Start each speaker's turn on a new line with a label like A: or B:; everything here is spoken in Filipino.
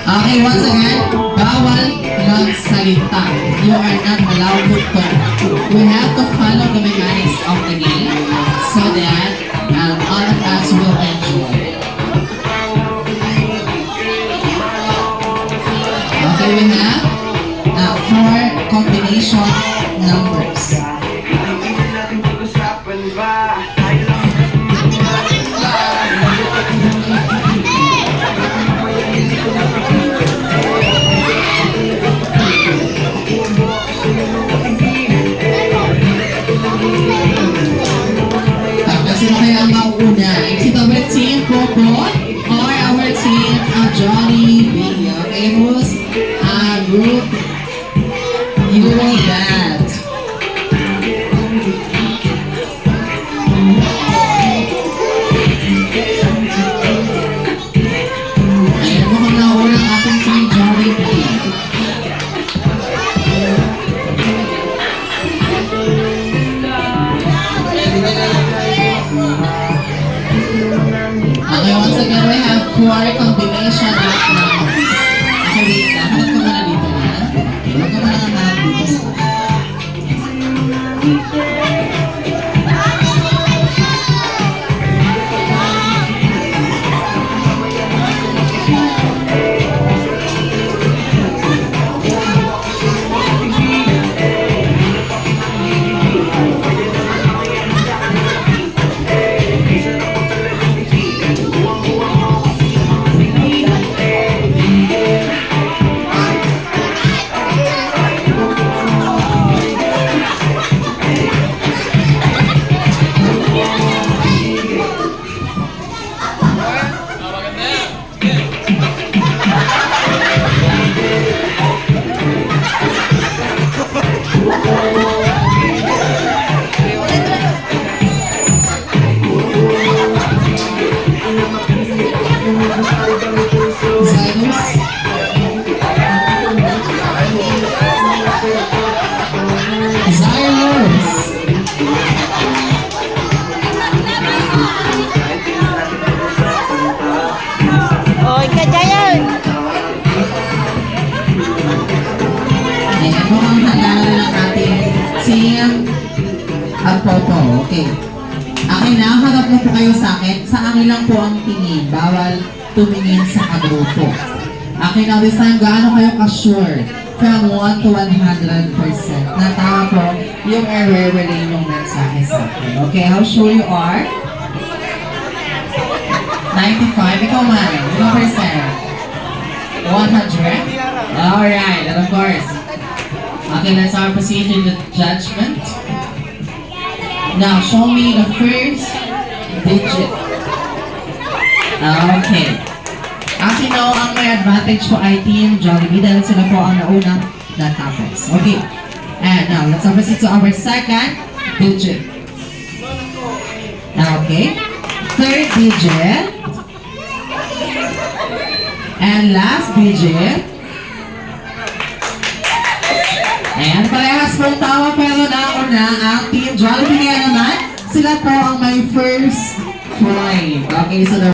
A: Okay, once again, bawal magsalita. You are not allowed to talk. We have to follow the mechanics of the game so that all of us will enjoy. Okay, we have 4 combination numbers. Sino kaya ang mauuna? Is it our team Coco or our team Jollibee? Okay, who's group you will bet? Ayan, mukhang nauna ang ating team Jollibee. Okay, once again, we have 4 combination of numbers. Okay, wait lang. Hanap ka muna dito na. Huwag ka muna nga hanap dito sa Popo, okay. Okay na, harap na po kayo sa akin. Sa akin lang po ang tingin. Bawal tumingin sa kagrupo. Okay, now this time, gaano kayo ka-sure? From 1 to 100%. Na tama po yung i-relay yung mensahe sa akin. Okay, how sure you are? 95? Ikaw man, 1%? 100? Alright, and of course. Okay, let's proceed to the judgment. Now, show me the first digit. Okay. As you know, ang may advantage po ay Team Jollibee dahil sila po ang naunang natapos. Okay. And now, let's proceed to our second digit. Okay. Third digit. And last digit. Ayan, parehas pong tama pero nauna ang Team Jollibee. Kaya naman, sila po ang may first point. Okay, so